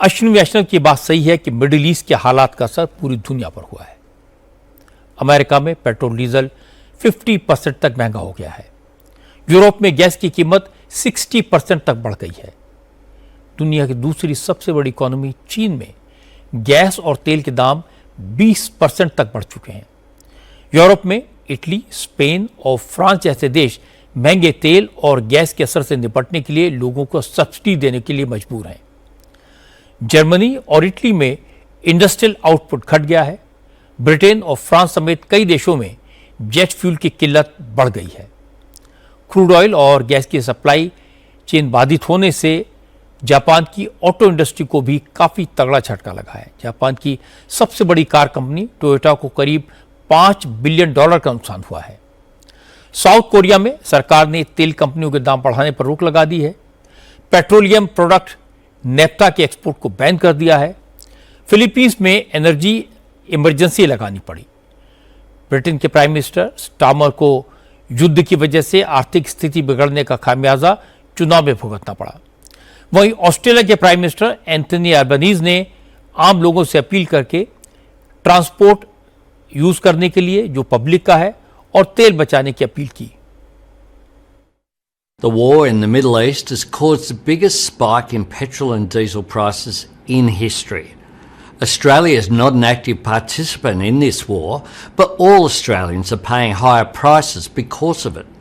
अश्विनी वैष्णव की बात सही है कि मिडिल ईस्ट के हालात का असर पूरी दुनिया पर हुआ है। अमेरिका में पेट्रोल डीजल 50% तक महंगा हो गया है। यूरोप में गैस की कीमत 60% तक बढ़ गई है। दुनिया की दूसरी सबसे बड़ी इकोनॉमी चीन में गैस और तेल के दाम 20% तक बढ़ चुके हैं। यूरोप में इटली, स्पेन और फ्रांस जैसे देश महंगे तेल और गैस के असर से निपटने के लिए लोगों को सब्सिडी देने के लिए मजबूर हैं। जर्मनी और इटली में इंडस्ट्रियल आउटपुट घट गया है। ब्रिटेन और फ्रांस समेत कई देशों में जेट फ्यूल की किल्लत बढ़ गई है। क्रूड ऑयल और गैस की सप्लाई चेन बाधित होने से जापान की ऑटो इंडस्ट्री को भी काफी तगड़ा झटका लगा है। जापान की सबसे बड़ी कार कंपनी टोयोटा को करीब $5 बिलियन का नुकसान हुआ है। साउथ कोरिया में सरकार ने तेल कंपनियों के दाम बढ़ाने पर रोक लगा दी है। पेट्रोलियम प्रोडक्ट नेफ्टा के एक्सपोर्ट को बैन कर दिया है। फिलीपींस में एनर्जी इमरजेंसी लगानी पड़ी। ब्रिटेन के प्राइम मिनिस्टर स्टार्मर को युद्ध की वजह से आर्थिक स्थिति बिगड़ने का खामियाजा चुनाव में भुगतना पड़ा। वहीं ऑस्ट्रेलिया के प्राइम मिनिस्टर एंथनी अल्बनीज ने आम लोगों से अपील करके ट्रांसपोर्ट यूज करने के लिए जो पब्लिक का है और तेल बचाने की अपील की। The war in the Middle East has caused the biggest spike in petrol and diesel prices in history. Australia is not an active participant in this war, but all Australians are paying higher prices because of it.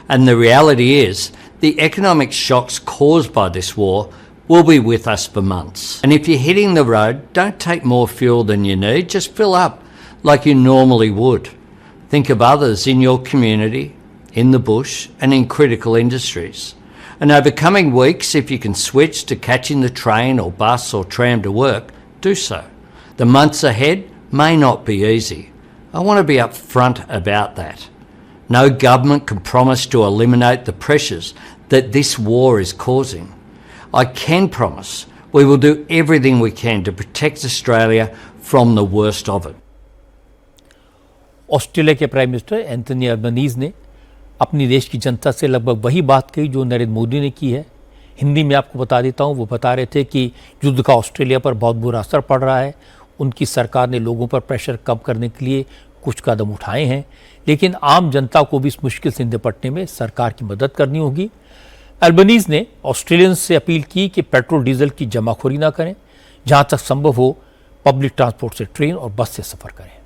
And the reality is, the economic shocks caused by this war will be with us for months. And if you're hitting the road, don't take more fuel than you need, just fill up like you normally would. Think of others in your community, in the bush and in critical industries. And over coming weeks, if you can switch to catching the train or bus or tram to work, do so. The months ahead may not be easy. I want to be upfront about that. No government can promise to eliminate the pressures that this war is causing. I can promise we will do everything we can to protect Australia from the worst of it. Australia के prime minister Anthony Albanese ने अपनी देश की जनता से लगभग वही बात कही जो नरेंद्र मोदी ने की है। हिंदी में आपको बता देता हूं, वो बता रहे थे कि युद्ध का ऑस्ट्रेलिया पर बहुत बुरा असर पड़ रहा है। उनकी सरकार ने लोगों पर प्रेशर कम करने के लिए कुछ कदम उठाए हैं, लेकिन आम जनता को भी इस मुश्किल से निपटने में सरकार की मदद करनी होगी। अल्बनीज ने ऑस्ट्रेलियंस से अपील की कि पेट्रोल डीजल की जमाखोरी ना करें, जहां तक संभव हो पब्लिक ट्रांसपोर्ट से ट्रेन और बस से सफर करें।